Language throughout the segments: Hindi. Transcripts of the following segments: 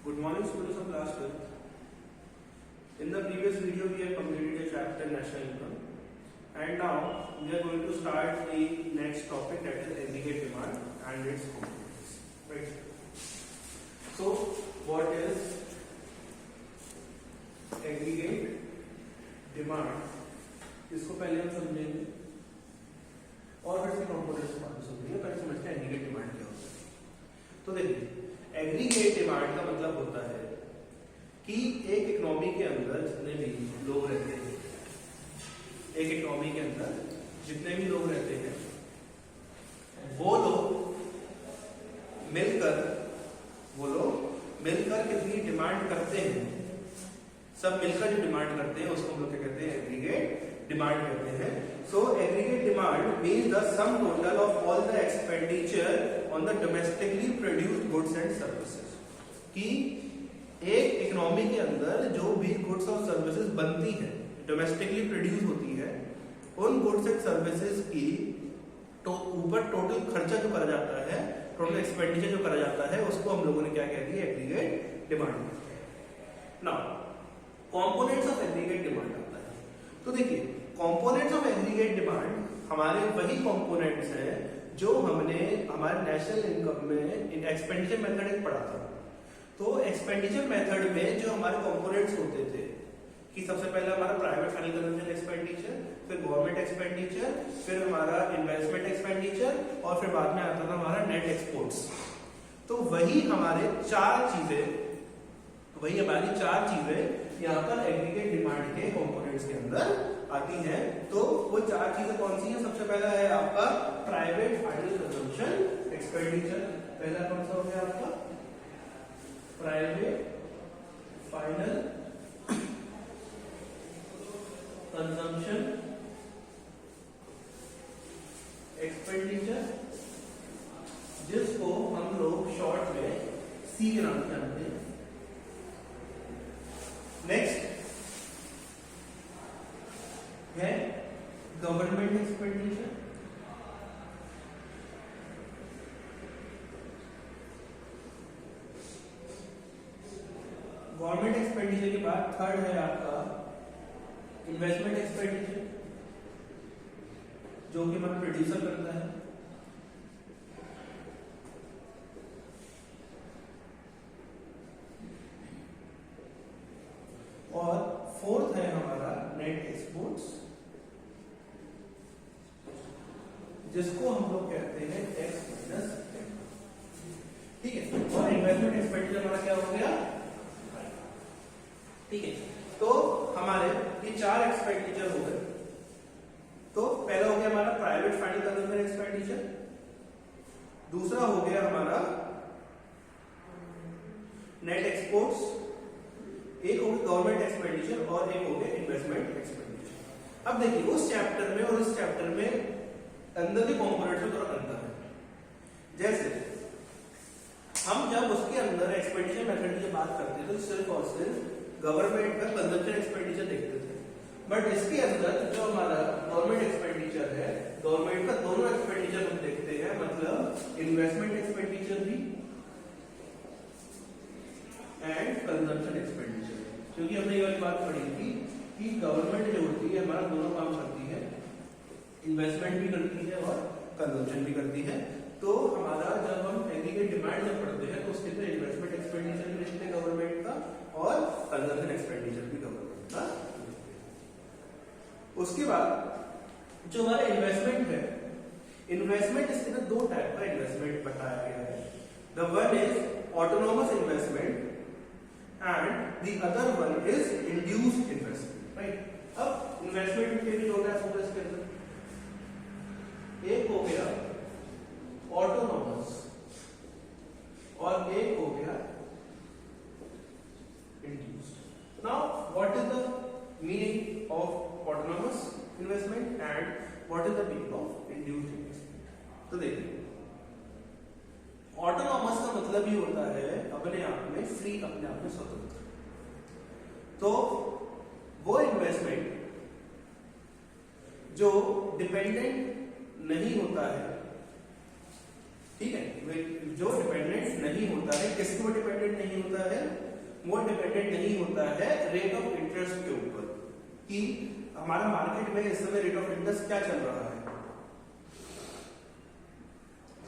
Good morning, students of class 12th. In the previous video, we have completed a chapter national income, and now we are going to start the next topic, that is aggregate demand and its components. Right. So, what is aggregate demand? इसको पहले हम समझेंगे और फिर से कंपोनेंट्स को बाद समझेंगे। पहले समझते हैं एग्रीगेट डिमांड क्या होता है। तो देखिए, एग्रीगेट डिमांड का मतलब होता है कि एक इकोनॉमी के अंदर जितने भी लोग रहते हैं, एक इकोनॉमी के अंदर जितने भी लोग रहते हैं, वो लोग मिलकर कितनी डिमांड करते हैं, सब मिलकर जो डिमांड करते हैं उसको हम लोग क्या कहते हैं, एग्रीगेट डिमांड कहते हैं। So aggregate demand means the sum total of all the expenditure on the domestically produced goods and services. कि एक इकोनॉमी के अंदर जो भी गुड्स और सर्विसेज बनती है, डोमेस्टिकली प्रोड्यूस होती है, उन गुड्स एंड सर्विसेज की तो ऊपर टोटल खर्चा जो करा जाता है, टोटल एक्सपेंडिचर जो करा जाता है, उसको हम लोगों ने क्या कह दिया, aggregate demand. Now components of aggregate demand आता है। तो देखिए, कंपोनेंट्स ऑफ एग्रीगेट डिमांड हमारे वही कंपोनेंट्स हैं जो हमने हमारे नेशनल इनकम में एक्सपेंडिचर मेथड एक पढ़ा था। तो एक्सपेंडिचर मेथड में जो हमारे कंपोनेंट्स होते थे कि सबसे पहले हमारा प्राइवेट फाइनल कंजम्पशन एक्सपेंडिचर, फिर गवर्नमेंट एक्सपेंडिचर, फिर हमारा इन्वेस्टमेंट एक्सपेंडिचर और फिर बाद में आता था हमारा नेट एक्सपोर्ट्स। तो वही हमारी चार चीजें यहाँ पर एग्रीगेट डिमांड के कंपोनेंट्स के अंदर आती हैं। तो वो चार चीजें कौन सी हैं? सबसे पहला है आपका प्राइवेट फाइनल कंजम्पशन एक्सपेंडिचर। पहला कौन सा हो गया आपका? प्राइवेट फाइनल कंजम्पशन एक्सपेंडिचर, जिसको हम लोग शॉर्ट में सी के नाम से जानते हैं। नेक्स्ट है गवर्नमेंट एक्सपेंडिचर। गवर्नमेंट एक्सपेंडिचर के बाद थर्ड है आपका इन्वेस्टमेंट एक्सपेंडिचर, जो कि हमारा प्रोड्यूसर करता है। और फोर्थ है हमारा नेट एक्सपोर्ट्स, जिसको हम लोग कहते हैं एक्स माइनस एम। ठीक है। और इन्वेस्टमेंट एक्सपेंडिचर हमारा क्या हो गया? ठीक है। तो हमारे ये चार एक्सपेंडिचर हो गए। तो पहला हो गया हमारा प्राइवेट फाइनल कंजम्पशन एक्सपेंडिचर, दूसरा हो गया हमारा नेट एक्सपोर्ट्स, एक हो गया गवर्नमेंट एक्सपेंडिचर और एक हो गया इन्वेस्टमेंट एक्सपेंडिचर। अब देखिए, उस चैप्टर में और इस चैप्टर में अंदर के कंपोनेंट्स में थोड़ा अंतर है। जैसे हम जब उसके अंदर एक्सपेंडिचर मेथड की बात करते थे तो सिर्फ और सिर्फ गवर्नमेंट का कंजम्पशन एक्सपेंडिचर देखते थे, बट इसके अंदर जो हमारा गवर्नमेंट एक्सपेंडिचर है, गवर्नमेंट का दोनों एक्सपेंडिचर हम देखते हैं, मतलब इन्वेस्टमेंट एक्सपेंडिचर भी एंड कंजम्पशन एक्सपेंडिचर। क्योंकि हमने ये वाली बात पढ़ी थी कि गवर्नमेंट जो होती है हमारा दोनों काम करती है, इन्वेस्टमेंट भी करती है और कंजम्पशन भी करती है। तो हमारा जब हम एग्रीगेट डिमांड जब पढ़ते हैं तो उसके अंदर इन्वेस्टमेंट एक्सपेंडिचर भी लिखते हैं गवर्नमेंट का और कंजम्पशन एक्सपेंडिचर भी गवर्नमेंट का। उसके बाद जो हमारा इन्वेस्टमेंट है, इन्वेस्टमेंट इसके अंदर दो टाइप का इन्वेस्टमेंट बताया गया है। The one is autonomous investment and the other one is induced investment, right? अब इन्वेस्टमेंट के भी दो टाइप होते हैं इसके अंदर, एक हो गया ऑटोनोमस और एक हो गया induced. Now what is the meaning of autonomous investment and what is the meaning of induced investment? तो देखिए, ऑटोनॉमस का मतलब ही होता है अपने आप में फ्री, अपने आप में स्वतंत्र। तो वो इन्वेस्टमेंट जो डिपेंडेंट नहीं होता है, ठीक है, जो डिपेंडेंट नहीं होता है, किसके ऊपर डिपेंडेंट नहीं होता है, वो डिपेंडेंट नहीं होता है रेट ऑफ इंटरेस्ट के ऊपर, कि हमारा मार्केट में इस समय रेट ऑफ इंटरेस्ट क्या चल रहा है,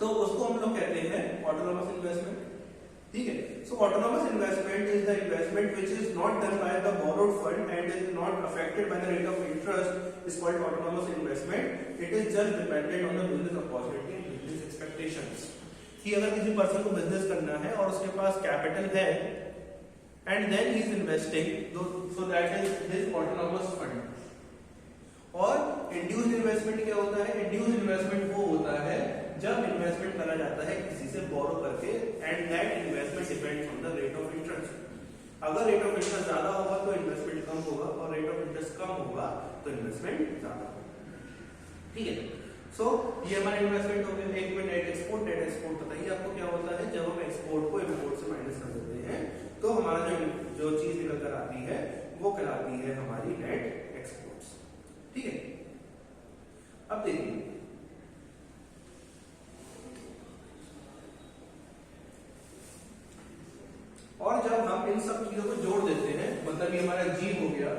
तो उसको हम लोग कहते हैं ऑटोनोमस इन्वेस्टमेंट। ठीक है, so autonomous investment is the investment which is not done by the borrowed fund and is not affected by the rate of interest, is called autonomous investment. It is just dependent on the business opportunity and business expectations, कि अगर किसी पर्सन को बिजनेस करना है और उसके पास कैपिटल है and then he is investing, so that is his autonomous fund. और इंड्यूस्ड इन्वेस्टमेंट क्या होता है? इंड्यूस्ड इन्वेस्टमेंट वो होता है जब इन्वेस्टमेंट करा जाता है किसी से बोरो करके and that investment depends on the rate of interest. अगर रेट ऑफ इंटरेस्ट ज्यादा होगा तो इन्वेस्टमेंट कम होगा और रेट ऑफ इंटरेस्ट कम होगा तो इन्वेस्टमेंट ज्यादा होगा। ठीक है, सो ये हमारा इन्वेस्टमेंट हो गया। एक में नेट एक्सपोर्ट, नेट एक्सपोर्ट बताइए आपको क्या होता है? जब हम एक्सपोर्ट को इंपोर्ट से माइनस कर देते हैं तो हमारा जो चीज निकल कर आती है वो कहलाती है हमारी नेट एक्सपोर्ट्स। ठीक है, अब देखिए और जब हम इन सब चीजों को जोड़ देते हैं, मतलब ये हमारा जी हो गया,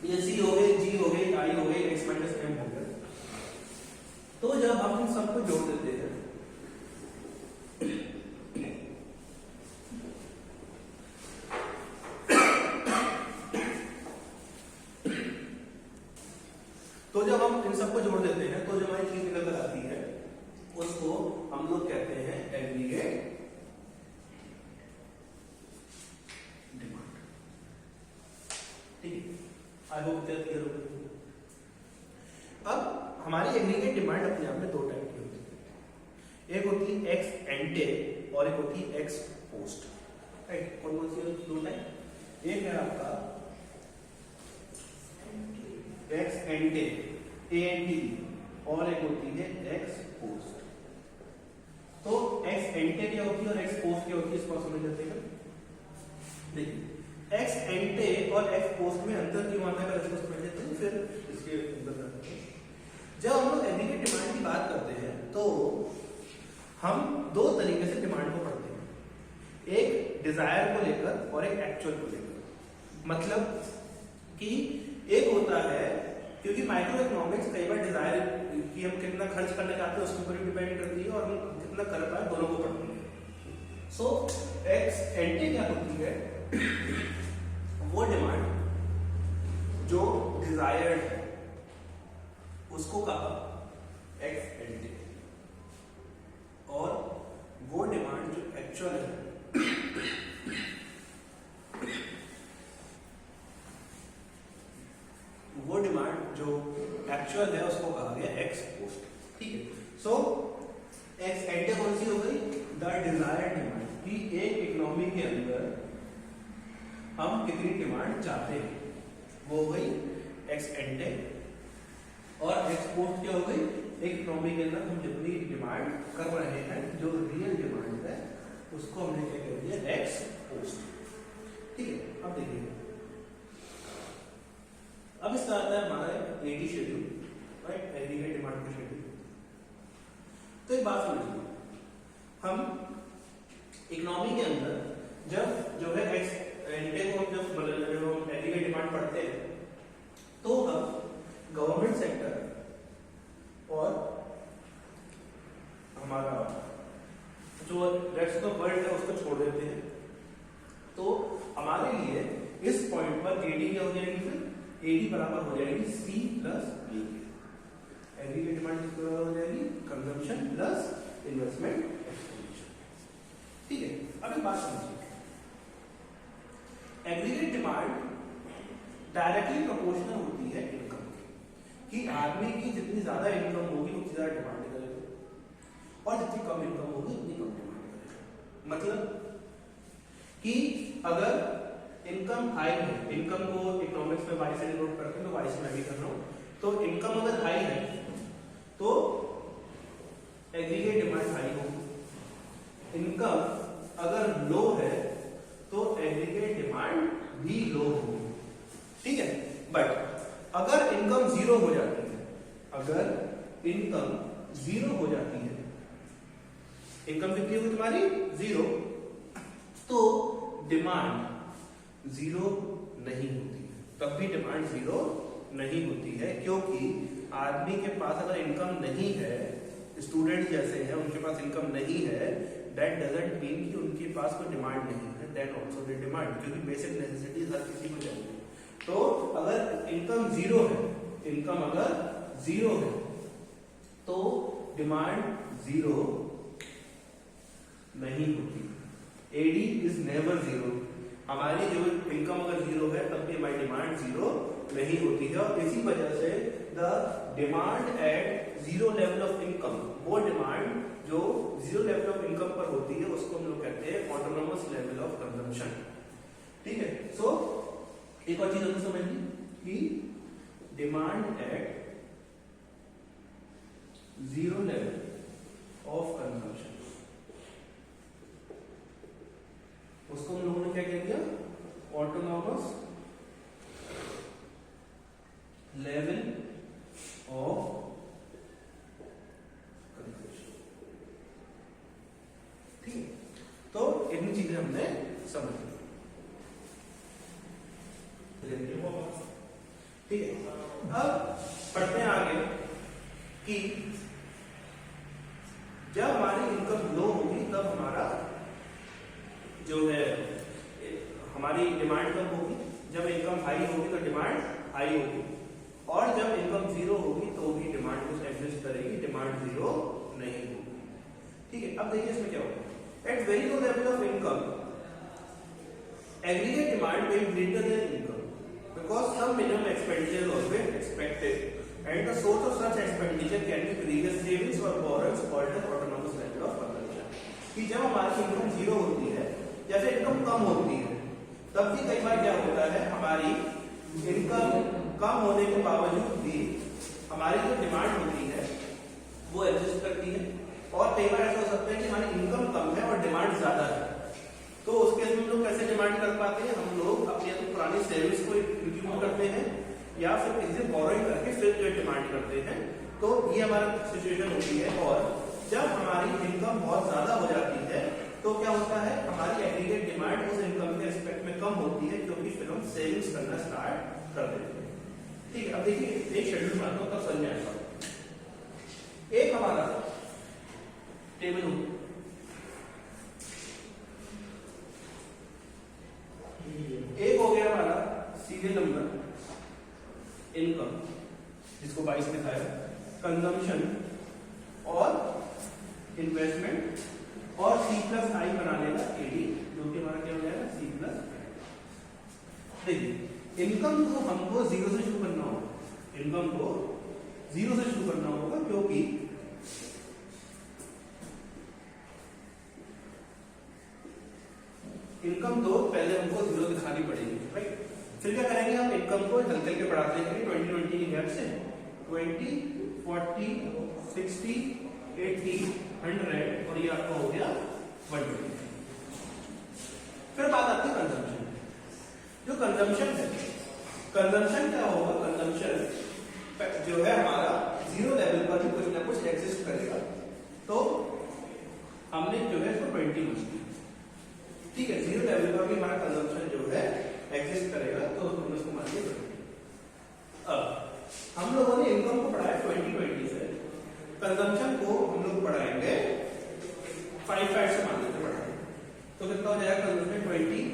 ये सी हो गई, जी हो गई, आई हो गई, एक्स माइनस एम हो गया, तो जब हम इन सबको जोड़ देते हैं तो जो हमारी चीज निकल कर आती है उसको हम लोग कहते हैं एग्रीगेट डिमांड। ठीक है, आई होप क्लियर हो गया। अब हमारी एग्रीगेट डिमांड अपने आप में दो टाइप की होती है, एक होती है एक्स एंटे और एक होती है एक्स पोस्ट। राइट, कौन कौन सी दो टाइप? एक है आपका एक्स एंटे ANT और एक होती है एक्स पोस्ट। तो एक्स एंटे क्या होती है और एक्स पोस्ट क्या होती है, इसको समझ लेते हैं। देखिए एक्स एंटे और एक्स पोस्ट में अंतर क्यों आता है इसको समझ लेते हैं, फिर इसके अंदर जाते हैं। जब हम लोग एग्रीगेट डिमांड की बात करते हैं तो हम दो तरीके से डिमांड को पढ़ते हैं, एक डिजायर को लेकर और एक एक्चुअल को लेकर। मतलब कि एक होता है, क्योंकि माइक्रो इकोनॉमिक्स कई बार डिजायर कि हम कितना खर्च करने चाहते हैं उसके ऊपर डिपेंड करती है और हम कितना कर पाए दोनों को पढ़ती है। सो एक्स एंटे क्या होती है? वो डिमांड जो डिजायर्ड है उसको कहा एक्स एंटे, और वो डिमांड जो एक्चुअल है वो डिमांड जो एक्चुअल है उसको कहा गया एक्स पोस्ट। ठीक है, सो एक्स एंटे कौन सी हो गई? द डिजायर्ड डिमांड, कि एक इकोनॉमी के अंदर हम कितनी डिमांड चाहते हैं, वो हो गई एक्स एंटे। और एक्स पोस्ट क्या हो गई? एक इकोनॉमी के अंदर हम जितनी डिमांड कर रहे हैं, जो रियल डिमांड है, उसको हमने क्या कह दिया? Ex post. ठीक है, अब देखिए अब इसका आता है हमारा AD schedule, right, aggregate demand का शेड्यूल। तो एक बात समझिए, हम इकोनॉमी के अंदर जब जो है एक्स एंटे को जब हम एग्रीगेट डिमांड पढ़ते हैं तो हम गवर्नमेंट सेक्टर और हमारा जो रेस्ट ऑफ वर्ल्ड है उसको छोड़ देते हैं। तो हमारे लिए इस पॉइंट पर एडी क्या हो जाएगी? फिर एडी बराबर हो जाएगी C plus B. Aggregate demand किस बराबर हो जाएगी? Consumption plus investment expenditure. ठीक है, अब एक बात समझिए, एग्रीगेट डिमांड डायरेक्टली प्रोपोर्शनल होती है इनकम की, आदमी की जितनी ज्यादा इनकम होगी उतनी ज्यादा डिमांड करेगा और जितनी कम इनकम होगी उतनी कम डिमांड करेगा। मतलब कि अगर इनकम हाई है, इनकम को इकोनॉमिक्स में वाई से डिनोट करते हैं तो वाई से मैं भी कर रहा हूं, तो इनकम अगर हाई है तो एग्रीगेट डिमांड हाई होगी। इनकम अगर लो है तो एग्रीगेट डिमांड भी लो होगी। ठीक है, बट अगर इनकम जीरो हो जाती है, अगर इनकम इनकम कितनी होगी तुम्हारी 0, तो डिमांड 0 नहीं होती है, तब भी डिमांड 0 नहीं होती है, क्योंकि आदमी के पास अगर इनकम नहीं है, स्टूडेंट जैसे हैं उनके पास इनकम नहीं है, दैट डजंट मीन कि उनके पास कोई डिमांड नहीं है, दैट आल्सो दे डिमांड, क्योंकि बेसिक नेसेसिटीज हर किसी को चाहिए। तो अगर इनकम 0 है, इनकम अगर 0 है तो डिमांड 0 नहीं होती। एडी इज नेवर 0, हमारी जो इनकम अगर 0 है तब भी हमारी डिमांड 0 नहीं होती है। और इसी वजह से the demand eight 0 level of income, वो डिमांड जो 0 लेवल ऑफ इनकम पर होती है उसको हम लोग कहते हैं ऑटोनोमस लेवल ऑफ कंजम्पशन। ठीक है, सो एक और चीज हमने समझ ली कि demand eight 0 level of consumption, उसको हम लोगों ने क्या कह दिया, ऑटोनोमस लेवल ऑफ कंजम्पशन। ठीक है, तो इतनी चीजें हमने समझ ली। ठीक है, अब पढ़ते हैं आगे कि जब हमारी इनकम लो होगी तब हमारा जो है हमारी डिमांड कम होगी, जब इनकम हाई होगी तो डिमांड हाई होगी, और जब इनकम 0 होगी तो भी डिमांड कुछ एग्जिस्ट करेगी, डिमांड 0 नहीं होगी। ठीक है, अब देखिए इसमें क्या होगा, at very low level of income aggregate demand may be greater than income because some minimum expenditure is always expected and the source of such expenditure can be previous savings or borrowings called as autonomous level of consumption। कि जब हमारी इनकम 0 होती है या फिर इनकम कम होती है तब भी कई बार क्या होता है, हमारी इनकम कम होने के बावजूद भी हमारी जो डिमांड होती है वो एग्जिस्ट करती है, और कई बार ऐसा हो सकता है कि हमारी इनकम कम है और डिमांड ज्यादा है, तो उसके लिए हम लोग कैसे डिमांड कर पाते हैं, हम लोग अपनी पुरानी सेविंग्स को इंक्लूड करते हैं या फिर किसी से बोरोइंग करके फिर जो डिमांड करते हैं। तो ये हमारा सिचुएशन होती है, और जब हमारी इनकम बहुत ज्यादा हो जाती है तो क्या होता है, हमारी एग्रीगेट डिमांड उस इनकम के रिस्पेक्ट में कम होती है, क्योंकि फिर हम सेविंग्स करना स्टार्ट कर देते हैं। ठीक है, अब देखिए एक शेड्यूल बनाता हूं तब समझ में आएगा। एक हमारा टेबल हो, एक हो गया हमारा सीरियल नंबर इनकम जिसको 22 दिखाया, कंजम्पशन और इन्वेस्टमेंट, और C प्लस आई बना लेगा एडी, जो कि हमारा क्या हो जाएगा C प्लस। देखिए इनकम को हमको 0 से शुरू करना होगा, इनकम को 0 से शुरू करना होगा, क्योंकि इनकम तो पहले हमको 0 दिखानी पड़ेगी, राइट। फिर क्या करेंगे, हम इनकम को हल्के हल्के बढ़ाते हैं 20-20 की गैप से, 20, 40, 60, 80, 100 और ये आपका हो गया 120। फिर बात आती है कंजम्पशन। जो कंजम्पशन है, कंजम्पशन क्या होगा, कंजम्पशन जो है हमारा 0 लेवल पर भी कुछ ना कुछ एग्जिस्ट करेगा, तो हमने जो है इसको 20 यूज किया। ठीक है, 0 लेवल पर भी हमारा कंजम्पशन जो है एग्जिस्ट करेगा, तो हमने उसको मान लिया 20। अब हम लोगों ने इनकम को पढ़ाया 20 से, कंजम्पशन को हम लोग पढ़ाएंगे 5 से मान लेते पढ़ाएंगे, तो कितना हो जाएगा कंजम्पशन 20,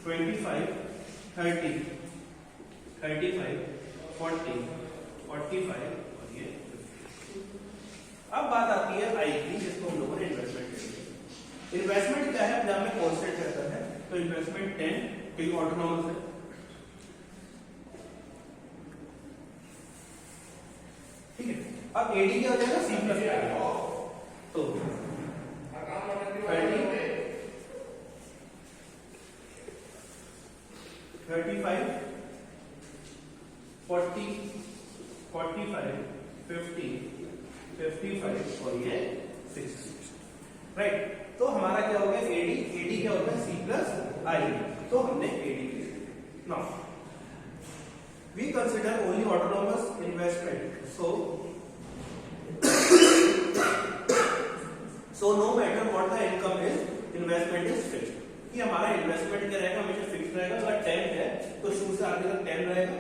25, 30, 35, 40, 45 और ये 50। अब बात आती है आई की, जिसको हम लोगों ने इन्वेस्टमेंट के लिए। इन्वेस्टमेंट क्या है, अपने में कॉन्स्टेंट रहता है, तो इन्वेस्टमेंट 10 क्योंकि ऑटोनॉमस है। ठीक है, अब एडी क्या हो जाएगा C प्लस आई, तो 35, 40, 45, 50, 55 और ये 60, राइट। तो हमारा क्या हो गया एडी, एडी क्या होता है C प्लस आई, तो हमने एडी लिया। Now we consider only autonomous investment, so So no matter what the income is, investment is fixed. कि हमारा इन्वेस्टमेंट क्या रहेगा, हमेशा फिक्स रहेगा। अगर 10 है तो शुरू से आगे तक 10 रहेगा,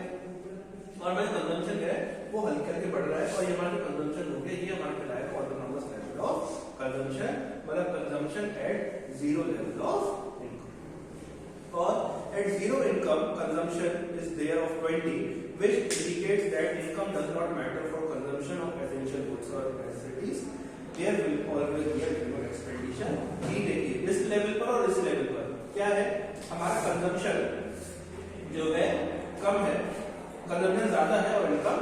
और हमारा कंजम्पशन क्या है वो हल्के हल्के बढ़ रहा है, और ये हमारा कंजम्पशन हो गया, ये हमारा कहलाएगा ऑटोनॉमस लेवल ऑफ कंजम्पशन, मतलब consumption at zero level of income. और at zero income consumption is there of 20, which indicates that income does not matter for consumption of essential goods or necessities. There will always be a minimum expenditure. ये देखिए इस लेवल पर और इस लेवल पर क्या है, हमारा कंजम्पशन जो है कम है, कंजम्पशन ज्यादा है और इनकम